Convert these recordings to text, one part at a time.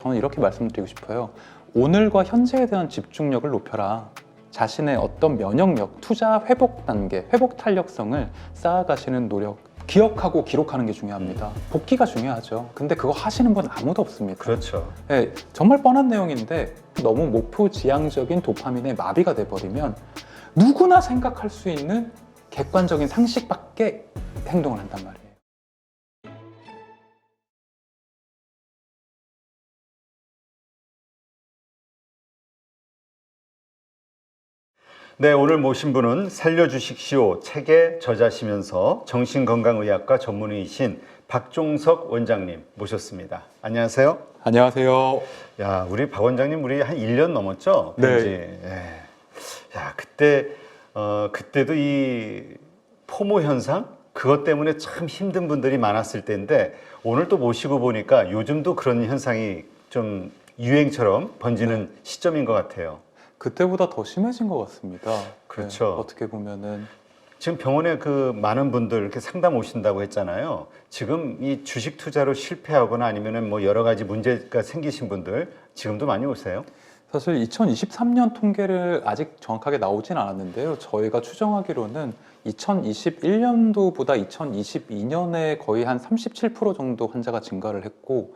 저는 이렇게 말씀드리고 싶어요. 오늘과 현재에 대한 집중력을 높여라. 자신의 어떤 면역력, 투자 회복 단계, 회복 탄력성을 쌓아가시는 노력, 기억하고 기록하는 게 중요합니다. 복귀가 중요하죠. 근데 그거 하시는 분 아무도 없습니다. 그렇죠. 네, 정말 뻔한 내용인데 너무 목표 지향적인 도파민에 마비가 돼버리면 누구나 생각할 수 있는 객관적인 상식밖에 행동을 한단 말이에요. 네, 오늘 모신 분은 살려주십시오 책의 저자시면서 정신건강의학과 전문의이신 박종석 원장님 모셨습니다. 안녕하세요. 안녕하세요. 야, 우리 박 원장님 우리 한 1년 넘었죠? 네. 예. 야, 그때도 이 포모 현상 그것 때문에 참 힘든 분들이 많았을 텐데 오늘 또 모시고 보니까 요즘도 그런 현상이 좀 유행처럼 번지는 시점인 것 같아요. 그때보다 더 심해진 것 같습니다. 그렇죠. 네, 어떻게 보면은 지금 병원에 그 많은 분들 이렇게 상담 오신다고 했잖아요. 지금 이 주식 투자로 실패하거나 아니면은 뭐 여러 가지 문제가 생기신 분들 지금도 많이 오세요? 사실 2023년 통계를 아직 정확하게 나오진 않았는데요. 저희가 추정하기로는 2021년도보다 2022년에 거의 한 37% 정도 환자가 증가를 했고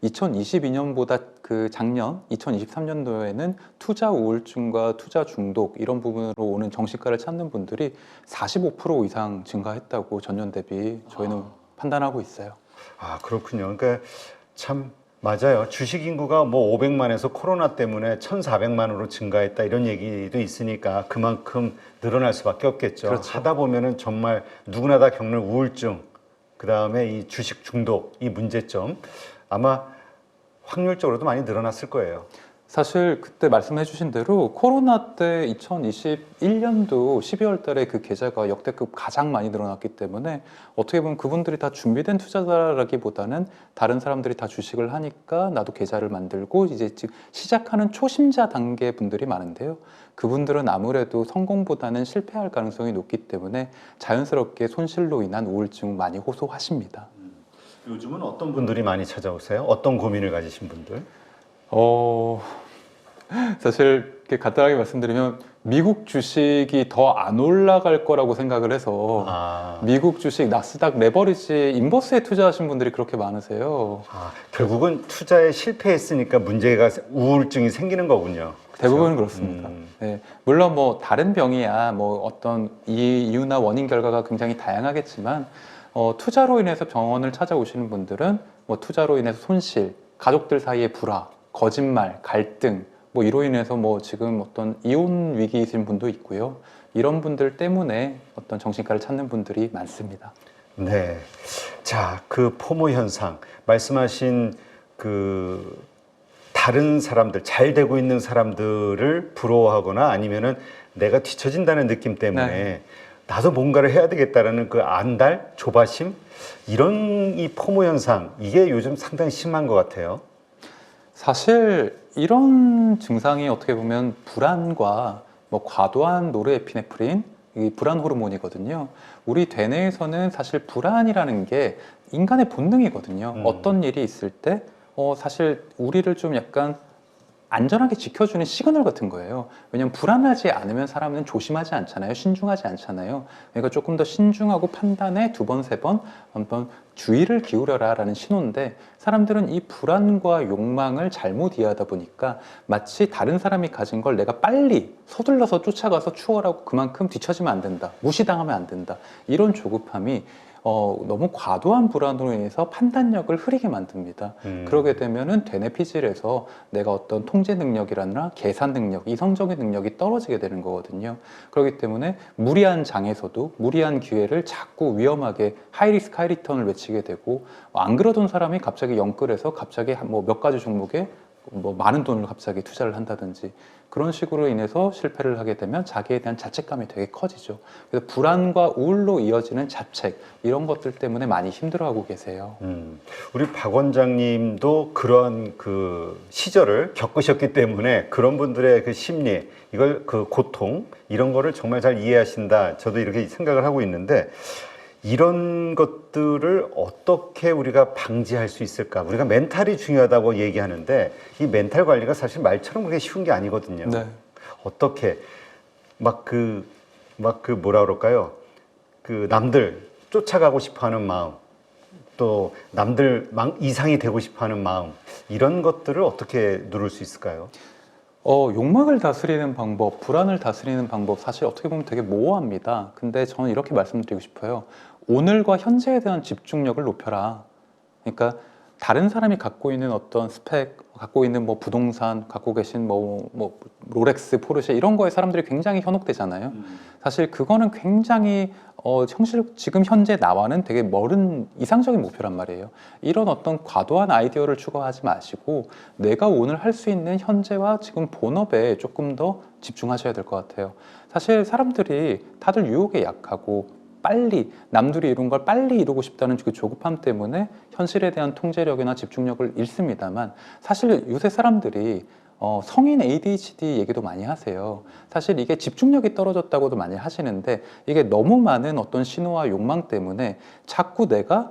2022년보다 그 작년 2023년도에는 투자 우울증과 투자 중독 이런 부분으로 오는 정신과를 찾는 분들이 45% 이상 증가했다고 전년 대비 저희는 판단하고 있어요. 아, 그렇군요. 그러니까 참 맞아요. 주식 인구가 뭐 500만에서 코로나 때문에 1,400만으로 증가했다 이런 얘기도 있으니까 그만큼 늘어날 수밖에 없겠죠. 그렇죠. 하다 보면은 정말 누구나 다 겪는 우울증, 그 다음에 이 주식 중독, 이 문제점 아마 확률적으로도 많이 늘어났을 거예요. 사실 그때 말씀해 주신 대로 코로나 때 2021년도 12월 달에 그 계좌가 역대급 가장 많이 늘어났기 때문에 어떻게 보면 그분들이 다 준비된 투자자라기보다는 다른 사람들이 다 주식을 하니까 나도 계좌를 만들고 이제 지금 시작하는 초심자 단계 분들이 많은데요. 그분들은 아무래도 성공보다는 실패할 가능성이 높기 때문에 자연스럽게 손실로 인한 우울증 많이 호소하십니다. 요즘은 어떤 분들이 많이 찾아오세요? 어떤 고민을 가지신 분들? 사실 이렇게 간단하게 말씀드리면 미국 주식이 더 안 올라갈 거라고 생각을 해서 미국 주식 나스닥 레버리지 인버스에 투자하신 분들이 그렇게 많으세요. 결국은 투자에 실패했으니까 문제가 우울증이 생기는 거군요. 대부분은 그렇습니다. 네, 물론 뭐 다른 병이야 뭐 어떤 이유나 원인 결과가 굉장히 다양하겠지만 투자로 인해서 병원을 찾아오시는 분들은 뭐 투자로 인해서 손실, 가족들 사이의 불화, 거짓말, 갈등 뭐 이로 인해서 뭐 지금 어떤 이혼 위기이신 분도 있고요. 이런 분들 때문에 어떤 정신과를 찾는 분들이 많습니다. 네. 자, 그 포모 현상 말씀하신 그 다른 사람들 잘 되고 있는 사람들을 부러워하거나 아니면은 내가 뒤처진다는 느낌 때문에 네. 나도 뭔가를 해야 되겠다라는 그 안달, 조바심 이런 이 포모 현상 이게 요즘 상당히 심한 것 같아요. 사실 이런 증상이 어떻게 보면 불안과 뭐 과도한 노르에피네프린 이 불안 호르몬이거든요. 우리 대뇌에서는 사실 불안이라는 게 인간의 본능이거든요. 어떤 일이 있을 때 사실 우리를 좀 약간 안전하게 지켜주는 시그널 같은 거예요. 왜냐하면 불안하지 않으면 사람은 조심하지 않잖아요. 신중하지 않잖아요. 그러니까 조금 더 신중하고 판단에 두 번, 세 번, 한번 주의를 기울여라 라는 신호인데 사람들은 이 불안과 욕망을 잘못 이해하다 보니까 마치 다른 사람이 가진 걸 내가 빨리 서둘러서 쫓아가서 추월하고 그만큼 뒤처지면 안 된다. 무시당하면 안 된다. 이런 조급함이 너무 과도한 불안으로 인해서 판단력을 흐리게 만듭니다. 그러게 되면은 되뇌 피질에서 내가 어떤 통제 능력이라나 계산 능력, 이성적인 능력이 떨어지게 되는 거거든요. 그렇기 때문에 무리한 장에서도 무리한 기회를 자꾸 위험하게 하이리스크 하이리턴을 외치게 되고 안 그러던 사람이 갑자기 영끌해서 갑자기 뭐 몇 가지 종목에 뭐 많은 돈을 갑자기 투자를 한다든지 그런 식으로 인해서 실패를 하게 되면 자기에 대한 자책감이 되게 커지죠. 그래서 불안과 우울로 이어지는 자책 이런 것들 때문에 많이 힘들어하고 계세요. 우리 박 원장님도 그런 그 시절을 겪으셨기 때문에 그런 분들의 그 심리 이걸 그 고통 이런 거를 정말 잘 이해하신다. 저도 이렇게 생각을 하고 있는데 이런 것들을 어떻게 우리가 방지할 수 있을까? 우리가 멘탈이 중요하다고 얘기하는데 이 멘탈 관리가 사실 말처럼 그렇게 쉬운 게 아니거든요. 네. 어떻게 막 그 뭐라 그럴까요? 그 남들 쫓아가고 싶어하는 마음, 또 남들 이상이 되고 싶어하는 마음, 이런 것들을 어떻게 누를 수 있을까요? 욕망을 다스리는 방법, 불안을 다스리는 방법, 사실 어떻게 보면 되게 모호합니다. 근데 저는 이렇게 말씀드리고 싶어요. 오늘과 현재에 대한 집중력을 높여라. 그러니까 다른 사람이 갖고 있는 어떤 스펙, 갖고 있는 뭐 부동산, 갖고 계신 뭐 롤렉스, 포르쉐 이런 거에 사람들이 굉장히 현혹되잖아요. 사실 그거는 굉장히 지금 현재 나와는 되게 멀은 이상적인 목표란 말이에요. 이런 어떤 과도한 아이디어를 추구하지 마시고 내가 오늘 할 수 있는 현재와 지금 본업에 조금 더 집중하셔야 될 것 같아요. 사실 사람들이 다들 유혹에 약하고 빨리 남들이 이룬 걸 빨리 이루고 싶다는 그 조급함 때문에 현실에 대한 통제력이나 집중력을 잃습니다만 사실 요새 사람들이 성인 ADHD 얘기도 많이 하세요. 사실 이게 집중력이 떨어졌다고도 많이 하시는데 이게 너무 많은 어떤 신호와 욕망 때문에 자꾸 내가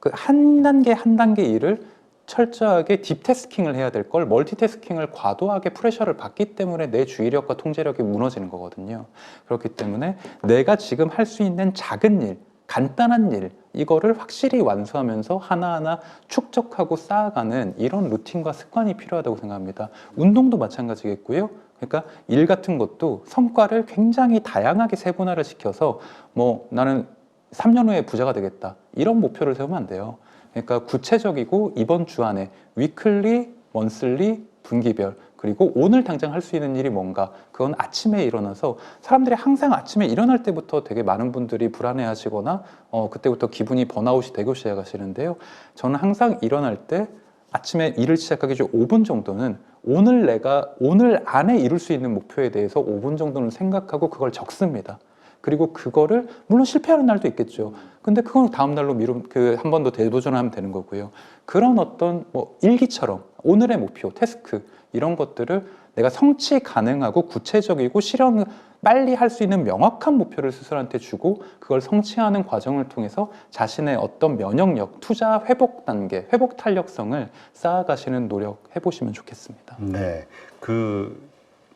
그 한 단계 한 단계 일을 철저하게 딥태스킹을 해야 될 걸 멀티태스킹을 과도하게 프레셔를 받기 때문에 내 주의력과 통제력이 무너지는 거거든요. 그렇기 때문에 내가 지금 할 수 있는 작은 일, 간단한 일 이거를 확실히 완수하면서 하나하나 축적하고 쌓아가는 이런 루틴과 습관이 필요하다고 생각합니다. 운동도 마찬가지겠고요. 그러니까 일 같은 것도 성과를 굉장히 다양하게 세분화를 시켜서 뭐 나는 3년 후에 부자가 되겠다 이런 목표를 세우면 안 돼요. 그러니까 구체적이고 이번 주 안에 위클리, 먼슬리, 분기별 그리고 오늘 당장 할 수 있는 일이 뭔가 그건 아침에 일어나서 사람들이 항상 아침에 일어날 때부터 되게 많은 분들이 불안해하시거나 그때부터 기분이 번아웃이 되고 시작하시는데요. 저는 항상 일어날 때 아침에 일을 시작하기 전 5분 정도는 오늘 안에 이룰 수 있는 목표에 대해서 5분 정도는 생각하고 그걸 적습니다. 그리고 그거를 물론 실패하는 날도 있겠죠. 근데 그건 다음 날로 한 번 더 대도전하면 되는 거고요. 그런 어떤 뭐 일기처럼 오늘의 목표, 태스크 이런 것들을 내가 성취 가능하고 구체적이고 실현 빨리 할 수 있는 명확한 목표를 스스로한테 주고 그걸 성취하는 과정을 통해서 자신의 어떤 면역력, 투자 회복 단계, 회복 탄력성을 쌓아가시는 노력 해보시면 좋겠습니다. 네,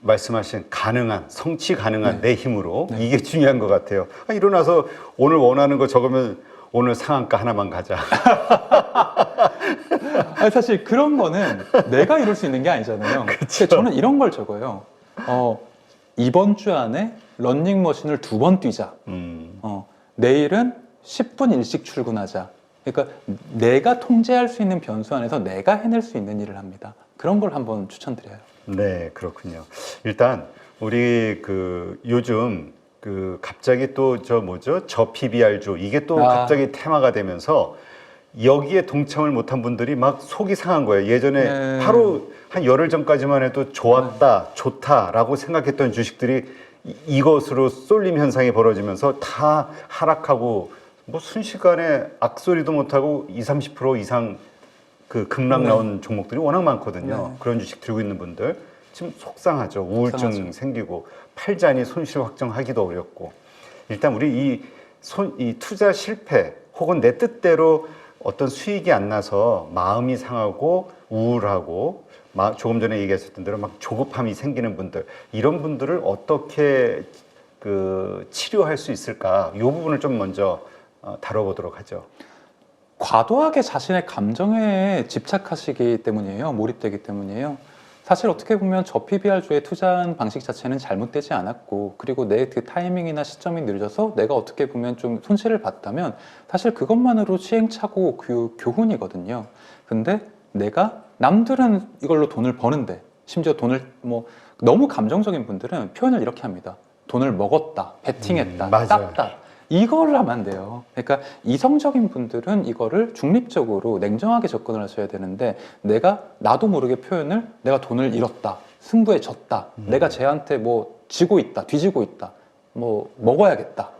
말씀하신 성취 가능한 내 힘으로 네. 이게 중요한 것 같아요. 일어나서 오늘 원하는 거 적으면 오늘 상한가 하나만 가자. 아니, 사실 그런 거는 내가 이룰 수 있는 게 아니잖아요. 근데 저는 이런 걸 적어요. 이번 주 안에 러닝머신을 2번 뛰자. 내일은 10분 일찍 출근하자. 그러니까 내가 통제할 수 있는 변수 안에서 내가 해낼 수 있는 일을 합니다. 그런 걸 한번 추천드려요. 네, 그렇군요. 일단 우리 요즘 갑자기 또 저 PBR주 이게 또 갑자기 테마가 되면서 여기에 동참을 못한 분들이 막 속이 상한 거예요. 예전에 네. 바로 한 열흘 전까지만 해도 좋았다, 좋다라고 생각했던 주식들이 이것으로 쏠림 현상이 벌어지면서 다 하락하고 뭐 순식간에 악소리도 못하고 20, 30% 이상 급락 나온 종목들이 워낙 많거든요. 네. 그런 주식 들고 있는 분들 지금 속상하죠. 우울증 생기고 팔자니 손실 확정하기도 어렵고 일단 우리 이 투자 실패 혹은 내 뜻대로 어떤 수익이 안 나서 마음이 상하고 우울하고 조금 전에 얘기하셨던 대로 막 조급함이 생기는 분들 이런 분들을 어떻게 치료할 수 있을까? 이 부분을 좀 먼저 다뤄보도록 하죠. 과도하게 자신의 감정에 집착하시기 때문이에요. 몰입되기 때문이에요. 사실 어떻게 보면 저 PBR주에 투자한 방식 자체는 잘못되지 않았고 그리고 내 그 타이밍이나 시점이 늦어서 내가 어떻게 보면 좀 손실을 봤다면 사실 그것만으로 시행착오 교훈이거든요. 근데 내가 남들은 이걸로 돈을 버는데 심지어 돈을 너무 감정적인 분들은 표현을 이렇게 합니다. 돈을 먹었다, 베팅했다, 땄다. 이걸 하면 안 돼요. 그러니까 이성적인 분들은 이거를 중립적으로 냉정하게 접근을 하셔야 되는데 나도 모르게 표현을 내가 돈을 잃었다, 승부에 졌다, 내가 쟤한테 지고 있다, 뒤지고 있다, 먹어야겠다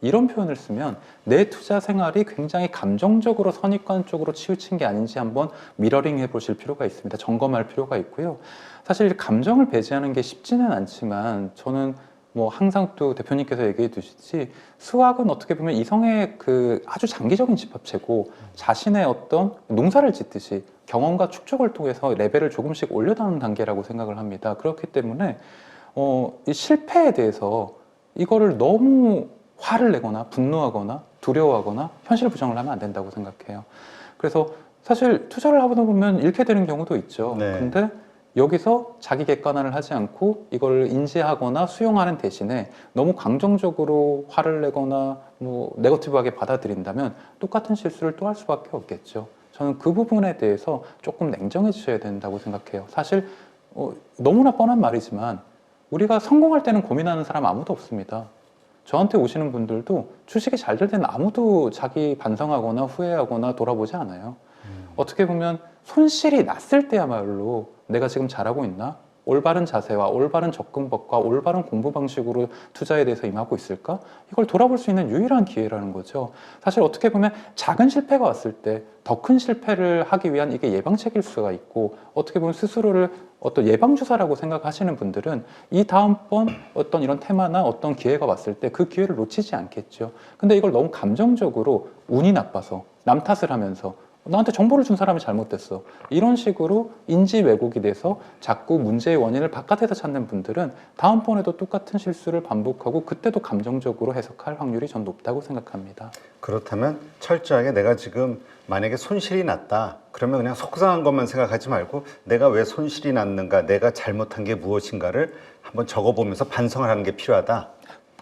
이런 표현을 쓰면 내 투자 생활이 굉장히 감정적으로 선입관 쪽으로 치우친 게 아닌지 한번 미러링 해보실 필요가 있습니다. 점검할 필요가 있고요. 사실 감정을 배제하는 게 쉽지는 않지만 저는 뭐 항상 또 대표님께서 얘기해 주시지 수학은 어떻게 보면 이성의 그 아주 장기적인 집합체고 자신의 어떤 농사를 짓듯이 경험과 축적을 통해서 레벨을 조금씩 올려나가는 단계라고 생각을 합니다. 그렇기 때문에 이 실패에 대해서 이거를 너무 화를 내거나 분노하거나 두려워하거나 현실 부정을 하면 안 된다고 생각해요. 그래서 사실 투자를 하다 보면 잃게 되는 경우도 있죠. 네. 근데 여기서 자기 객관화를 하지 않고 이걸 인지하거나 수용하는 대신에 너무 강정적으로 화를 내거나 뭐 네거티브하게 받아들인다면 똑같은 실수를 또 할 수밖에 없겠죠. 저는 그 부분에 대해서 조금 냉정해지셔야 된다고 생각해요. 사실 너무나 뻔한 말이지만 우리가 성공할 때는 고민하는 사람 아무도 없습니다. 저한테 오시는 분들도 주식이 잘 될 때는 아무도 자기 반성하거나 후회하거나 돌아보지 않아요. 어떻게 보면 손실이 났을 때야말로 내가 지금 잘하고 있나? 올바른 자세와 올바른 접근법과 올바른 공부 방식으로 투자에 대해서 임하고 있을까? 이걸 돌아볼 수 있는 유일한 기회라는 거죠. 사실 어떻게 보면 작은 실패가 왔을 때 더 큰 실패를 하기 위한 이게 예방책일 수가 있고 어떻게 보면 스스로를 어떤 예방주사라고 생각하시는 분들은 이 다음번 어떤 이런 테마나 어떤 기회가 왔을 때 그 기회를 놓치지 않겠죠. 근데 이걸 너무 감정적으로 운이 나빠서 남 탓을 하면서 나한테 정보를 준 사람이 잘못됐어. 이런 식으로 인지 왜곡이 돼서 자꾸 문제의 원인을 바깥에서 찾는 분들은 다음번에도 똑같은 실수를 반복하고 그때도 감정적으로 해석할 확률이 전 높다고 생각합니다. 그렇다면 철저하게 내가 지금 만약에 손실이 났다. 그러면 그냥 속상한 것만 생각하지 말고 내가 왜 손실이 났는가, 내가 잘못한 게 무엇인가를 한번 적어보면서 반성을 하는 게 필요하다.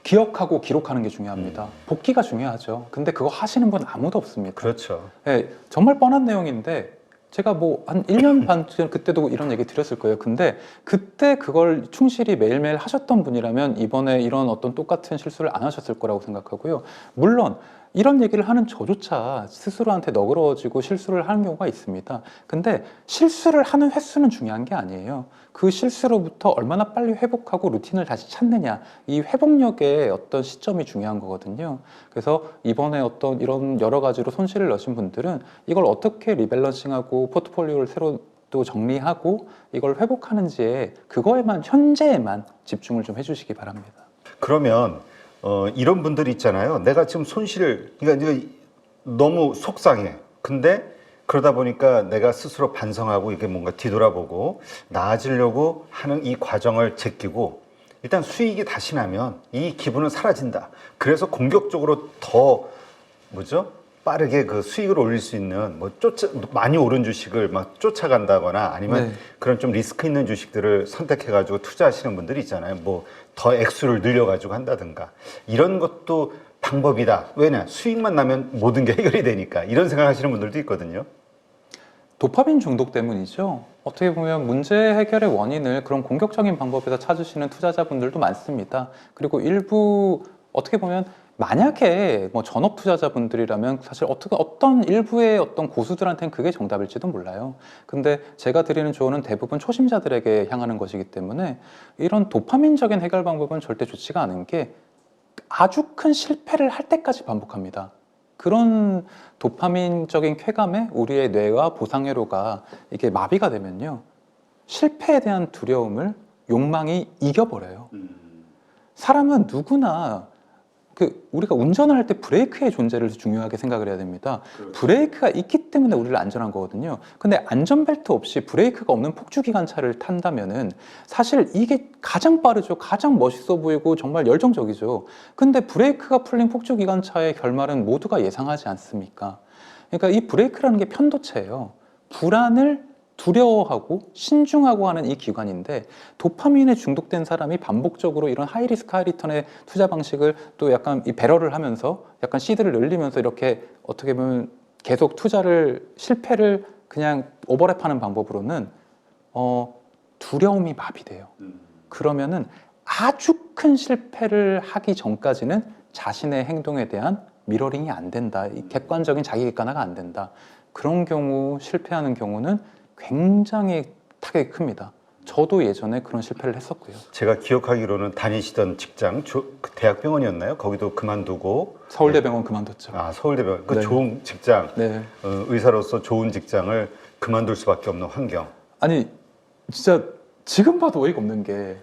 기억하고 기록하는 게 중요합니다. 복기가 중요하죠. 근데 그거 하시는 분 아무도 없습니다. 그렇죠. 네, 정말 뻔한 내용인데 제가 뭐 한 1년 반 전 그때도 이런 얘기 드렸을 거예요. 근데 그때 그걸 충실히 매일매일 하셨던 분이라면 이번에 이런 어떤 똑같은 실수를 안 하셨을 거라고 생각하고요. 물론 이런 얘기를 하는 저조차 스스로한테 너그러워지고 실수를 하는 경우가 있습니다. 근데 실수를 하는 횟수는 중요한 게 아니에요. 그 실수로부터 얼마나 빨리 회복하고 루틴을 다시 찾느냐, 이 회복력의 어떤 시점이 중요한 거거든요. 그래서 이번에 어떤 이런 여러 가지로 손실을 넣으신 분들은 이걸 어떻게 리밸런싱하고 포트폴리오를 새로 또 정리하고 이걸 회복하는지에 그거에만 현재에만 집중을 좀 해주시기 바랍니다. 그러면 이런 분들이 있잖아요. 내가 지금 손실을, 그러니까 너무 속상해. 근데 그러다 보니까 내가 스스로 반성하고 이게 뭔가 뒤돌아보고 나아지려고 하는 이 과정을 제끼고 일단 수익이 다시 나면 이 기분은 사라진다. 그래서 공격적으로 더 빠르게 그 수익을 올릴 수 있는 많이 오른 주식을 막 쫓아간다거나 아니면 네. 그런 좀 리스크 있는 주식들을 선택해가지고 투자하시는 분들이 있잖아요. 뭐 더 액수를 늘려가지고 한다든가 이런 것도 방법이다. 왜냐? 수익만 나면 모든 게 해결이 되니까 이런 생각하시는 분들도 있거든요. 도파민 중독 때문이죠. 어떻게 보면 문제 해결의 원인을 그런 공격적인 방법에서 찾으시는 투자자분들도 많습니다. 그리고 일부 어떻게 보면 만약에 뭐 전업 투자자분들이라면 사실 어떤 일부의 어떤 고수들한테는 그게 정답일지도 몰라요. 근데 제가 드리는 조언은 대부분 초심자들에게 향하는 것이기 때문에 이런 도파민적인 해결 방법은 절대 좋지가 않은 게 아주 큰 실패를 할 때까지 반복합니다. 그런 도파민적인 쾌감에 우리의 뇌와 보상회로가 이게 마비가 되면요. 실패에 대한 두려움을 욕망이 이겨버려요. 사람은 누구나 우리가 운전을 할 때 브레이크의 존재를 중요하게 생각을 해야 됩니다. 그렇죠. 브레이크가 있기 때문에 우리를 안전한 거거든요. 근데 안전벨트 없이 브레이크가 없는 폭주기관차를 탄다면은 사실 이게 가장 빠르죠. 가장 멋있어 보이고 정말 열정적이죠. 근데 브레이크가 풀린 폭주기관차의 결말은 모두가 예상하지 않습니까? 그러니까 이 브레이크라는 게 편도체예요. 불안을 두려워하고 신중하고 하는 이 기관인데 도파민에 중독된 사람이 반복적으로 이런 하이리스크 하이리턴의 투자 방식을 또 약간 이 배럴을 하면서 약간 시드를 늘리면서 이렇게 어떻게 보면 계속 실패를 그냥 오버랩하는 방법으로는 두려움이 마비돼요. 그러면은 아주 큰 실패를 하기 전까지는 자신의 행동에 대한 미러링이 안 된다. 이 객관적인 자기 객관화가 안 된다. 그런 경우 실패하는 경우는 굉장히 타격이 큽니다. 저도 예전에 그런 실패를 했었고요. 제가 기억하기로는 다니시던 직장, 대학병원이었나요? 거기도 그만두고 서울대병원 그만뒀죠. 서울대병원. 그 네. 좋은 직장, 네. 의사로서 좋은 직장을 그만둘 수밖에 없는 환경. 아니 진짜 지금 봐도 어이가 없는 게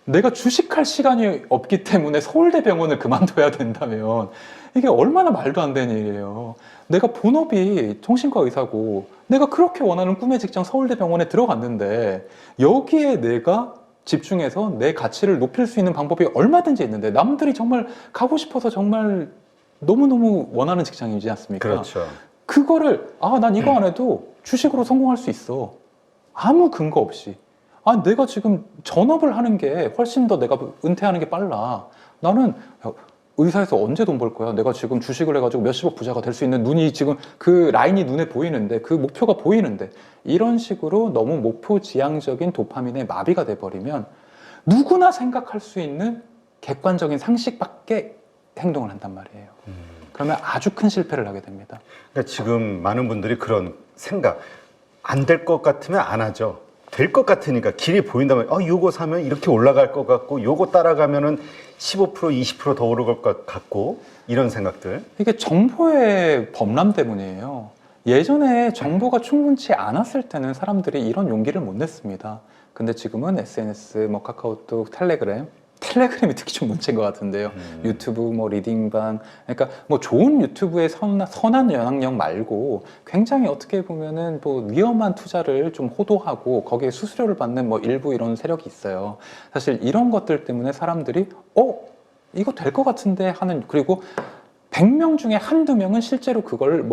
내가 주식할 시간이 없기 때문에 서울대병원을 그만둬야 된다면 이게 얼마나 말도 안 되는 일이에요. 내가 본업이 정신과 의사고 내가 그렇게 원하는 꿈의 직장 서울대병원에 들어갔는데 여기에 내가 집중해서 내 가치를 높일 수 있는 방법이 얼마든지 있는데 남들이 정말 가고 싶어서 정말 너무너무 원하는 직장이지 않습니까? 그렇죠. 그거를 난 이거 안 해도 주식으로 성공할 수 있어. 아무 근거 없이. 내가 지금 전업을 하는 게 훨씬 더 내가 은퇴하는 게 빨라. 나는 의사에서 언제 돈 벌 거야? 내가 지금 주식을 해가지고 몇십억 부자가 될 수 있는 눈이 지금 그 라인이 눈에 보이는데 그 목표가 보이는데 이런 식으로 너무 목표 지향적인 도파민에 마비가 돼버리면 누구나 생각할 수 있는 객관적인 상식밖에 행동을 한단 말이에요. 그러면 아주 큰 실패를 하게 됩니다. 그러니까 지금 많은 분들이 그런 생각, 안 될 것 같으면 안 하죠. 될 것 같으니까 길이 보인다면 요거 사면 이렇게 올라갈 것 같고 요거 따라가면은 15% 20%더 오를 것 같고 이런 생각들. 이게 정보의 범람 때문이에요. 예전에 정보가 충분치 않았을 때는 사람들이 이런 용기를 못 냈습니다. 근데 지금은 SNS, 카카오톡, 텔레그램이 특히 좀 문제인 것 같은데요. 유튜브, 리딩방. 그러니까 좋은 유튜브의 선한 영향력 말고 굉장히 어떻게 보면은 위험한 투자를 좀 호도하고 거기에 수수료를 받는 일부 이런 세력이 있어요. 사실 이런 것들 때문에 사람들이 이거 될 것 같은데 하는, 그리고 100명 중에 한두 명은 실제로 그걸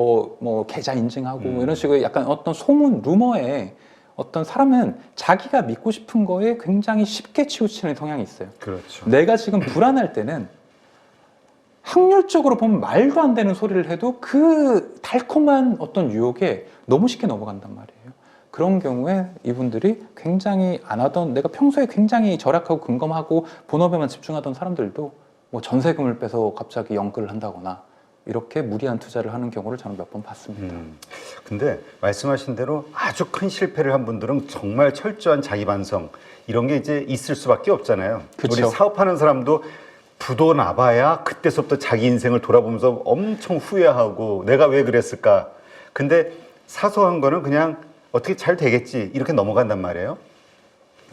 계좌 인증하고 이런 식으로 약간 어떤 소문, 루머에 어떤 사람은 자기가 믿고 싶은 거에 굉장히 쉽게 치우치는 성향이 있어요. 그렇죠. 내가 지금 불안할 때는 확률적으로 보면 말도 안 되는 소리를 해도 그 달콤한 어떤 유혹에 너무 쉽게 넘어간단 말이에요. 그런 경우에 이분들이 굉장히 안 하던, 내가 평소에 굉장히 절약하고 근검하고 본업에만 집중하던 사람들도 전세금을 빼서 갑자기 연끌을 한다거나 이렇게 무리한 투자를 하는 경우를 저는 몇 번 봤습니다. 근데 말씀하신 대로 아주 큰 실패를 한 분들은 정말 철저한 자기 반성 이런 게 이제 있을 수밖에 없잖아요. 그쵸. 우리 사업하는 사람도 부도 나봐야 그때서부터 자기 인생을 돌아보면서 엄청 후회하고 내가 왜 그랬을까. 근데 사소한 거는 그냥 어떻게 잘 되겠지 이렇게 넘어간단 말이에요.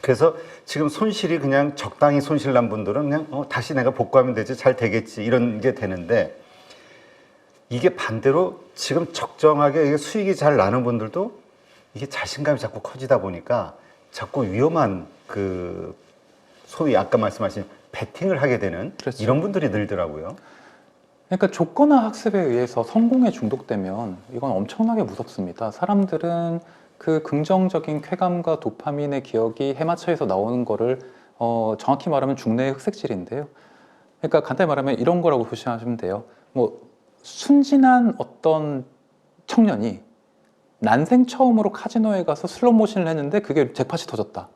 그래서 지금 손실이 그냥 적당히 손실 난 분들은 그냥 다시 내가 복구하면 되지 잘 되겠지 이런 게 되는데, 이게 반대로 지금 적정하게 수익이 잘 나는 분들도 이게 자신감이 자꾸 커지다 보니까 자꾸 위험한 소위 아까 말씀하신 베팅을 하게 되는 그렇죠. 이런 분들이 늘더라고요. 그러니까 조건화 학습에 의해서 성공에 중독되면 이건 엄청나게 무섭습니다. 사람들은 그 긍정적인 쾌감과 도파민의 기억이 해마차에서 나오는 거를 정확히 말하면 중뇌의 흑색질인데요. 그러니까 간단히 말하면 이런 거라고 표시하시면 돼요. 순진한 어떤 청년이 난생 처음으로 카지노에 가서 슬롯모션을 했는데 그게 잭팟이 터졌다.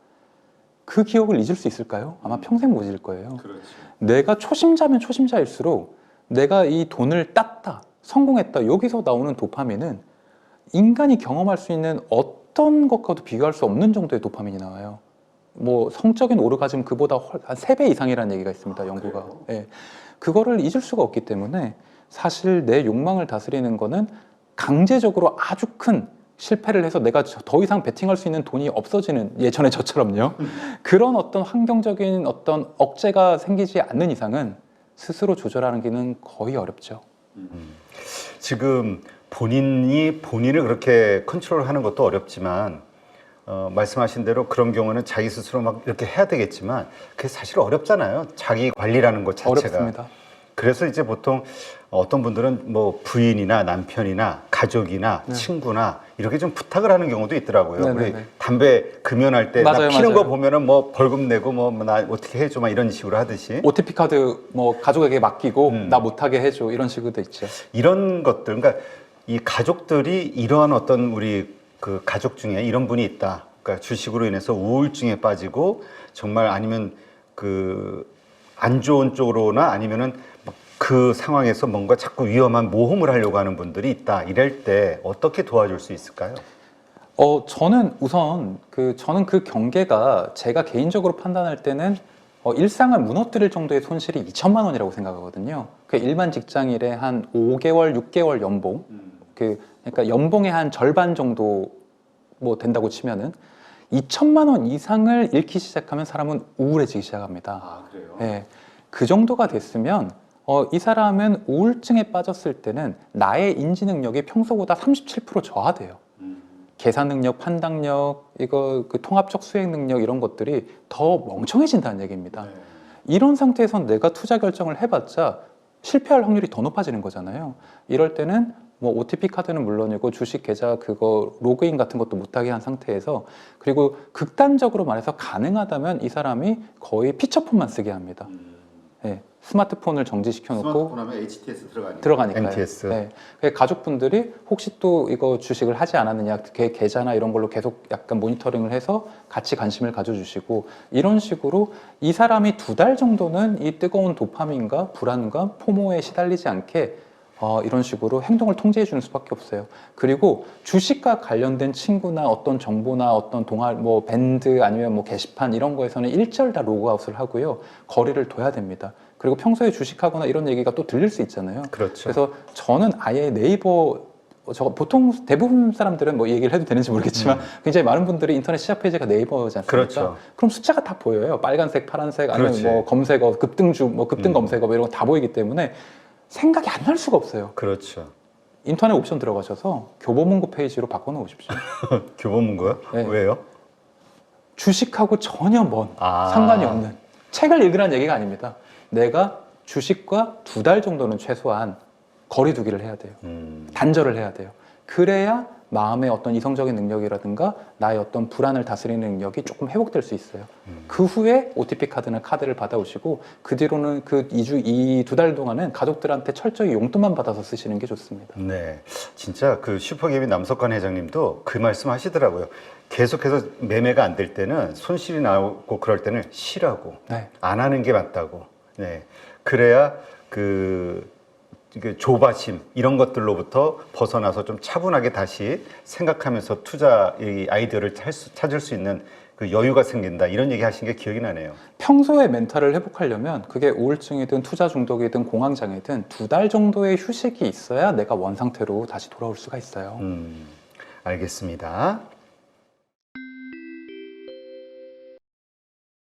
그 기억을 잊을 수 있을까요? 아마 평생 못 잊을 거예요. 그렇죠. 내가 초심자면 초심자일수록 내가 이 돈을 땄다, 성공했다, 여기서 나오는 도파민은 인간이 경험할 수 있는 어떤 것과도 비교할 수 없는 정도의 도파민이 나와요. 성적인 오르가즘 그보다 한 3배 이상이라는 얘기가 있습니다. 연구가. 예. 그거를 잊을 수가 없기 때문에 사실 내 욕망을 다스리는 거는 강제적으로 아주 큰 실패를 해서 내가 더 이상 베팅할 수 있는 돈이 없어지는, 예전에 저처럼요. 그런 어떤 환경적인 어떤 억제가 생기지 않는 이상은 스스로 조절하는 게는 거의 어렵죠. 지금 본인이 본인을 그렇게 컨트롤하는 것도 어렵지만 말씀하신 대로 그런 경우는 자기 스스로 막 이렇게 해야 되겠지만 그게 사실 어렵잖아요. 자기 관리라는 것 자체가. 어렵습니다. 그래서 이제 보통 어떤 분들은 부인이나 남편이나 가족이나 친구나 이렇게 좀 부탁을 하는 경우도 있더라고요. 네네네. 우리 담배 금연할 때 나 맞아요, 피는 맞아요. 거 보면은 벌금 내고 나 어떻게 해줘 막 이런 식으로 하듯이 OTP 카드 가족에게 맡기고 나 못하게 해줘, 이런 식으로도 있죠. 이런 것들, 그러니까 이 가족들이 이러한 어떤 우리 그 가족 중에 이런 분이 있다. 그러니까 주식으로 인해서 우울증에 빠지고 정말 아니면 안 좋은 쪽으로나 아니면은 그 상황에서 뭔가 자꾸 위험한 모험을 하려고 하는 분들이 있다. 이럴 때 어떻게 도와줄 수 있을까요? 저는 우선 저는 그 경계가 제가 개인적으로 판단할 때는 일상을 무너뜨릴 정도의 손실이 2천만 원이라고 생각하거든요. 그 일반 직장인의 한 5개월, 6개월 연봉, 그러니까 연봉의 한 절반 정도 된다고 치면은 2천만 원 이상을 잃기 시작하면 사람은 우울해지기 시작합니다. 아, 그래요? 예, 그 정도가 됐으면 이 사람은 우울증에 빠졌을 때는 나의 인지 능력이 평소보다 37% 저하돼요. 계산 능력, 판단력, 이거 그 통합적 수행 능력 이런 것들이 더 멍청해진다는 얘기입니다. 네. 이런 상태에서 내가 투자 결정을 해봤자 실패할 확률이 더 높아지는 거잖아요. 이럴 때는 뭐 OTP 카드는 물론이고 주식 계좌 그거 로그인 같은 것도 못하게 한 상태에서, 그리고 극단적으로 말해서 가능하다면 이 사람이 거의 피처폰만 쓰게 합니다. 예, 스마트폰을 정지시켜 놓고 스마트폰 하면 HTS 들어가니까요. MTS. 네. 그래서 가족분들이 혹시 또 이거 주식을 하지 않았느냐, 계좌나 이런 걸로 계속 약간 모니터링을 해서 같이 관심을 가져주시고, 이런 식으로 이 사람이 2달 정도는 이 뜨거운 도파민과 불안과 포모에 시달리지 않게 이런 식으로 행동을 통제해 주는 수밖에 없어요. 그리고 주식과 관련된 친구나 어떤 정보나 어떤 동아 뭐 밴드 아니면 뭐 게시판 이런 거에서는 일절 다 로그아웃을 하고요. 거리를 둬야 됩니다. 그리고 평소에 주식하거나 이런 얘기가 또 들릴 수 있잖아요. 그렇죠. 그래서 저는 아예 네이버 보통 대부분 사람들은 뭐 이 얘기를 해도 되는지 모르겠지만 굉장히 많은 분들이 인터넷 시작 페이지가 네이버지 않습니까? 그렇죠. 그럼 숫자가 다 보여요. 빨간색, 파란색, 아니면 그렇지. 뭐 검색어, 급등주, 뭐 급등 검색어 이런 거 다 보이기 때문에 생각이 안 날 수가 없어요. 그렇죠. 인터넷 옵션 들어가셔서 교보문고 페이지로 바꿔놓으십시오. 교보문고요? 네. 왜요? 주식하고 전혀 먼 아. 상관이 없는 책을 읽으라는 얘기가 아닙니다. 내가 주식과 2달 정도는 최소한 거리두기를 해야 돼요. 단절을 해야 돼요. 그래야 마음의 어떤 이성적인 능력이라든가 나의 어떤 불안을 다스리는 능력이 조금 회복될 수 있어요. 그 후에 OTP 카드나 카드를 받아오시고 그 뒤로는 그 2달 동안은 가족들한테 철저히 용돈만 받아서 쓰시는 게 좋습니다. 네, 진짜 그 슈퍼개미 남석관 회장님도 그 말씀 하시더라고요. 계속해서 매매가 안 될 때는 손실이 나오고 그럴 때는 쉬라고, 네. 안 하는 게 맞다고. 네, 그래야 이게 조바심 이런 것들로부터 벗어나서 좀 차분하게 다시 생각하면서 투자 이 아이디어를 찾을 수 있는 그 여유가 생긴다, 이런 얘기 하신 게 기억이 나네요. 평소에 멘탈을 회복하려면 그게 우울증이든 투자 중독이든 공황장애든 2달 정도의 휴식이 있어야 내가 원 상태로 다시 돌아올 수가 있어요. 알겠습니다.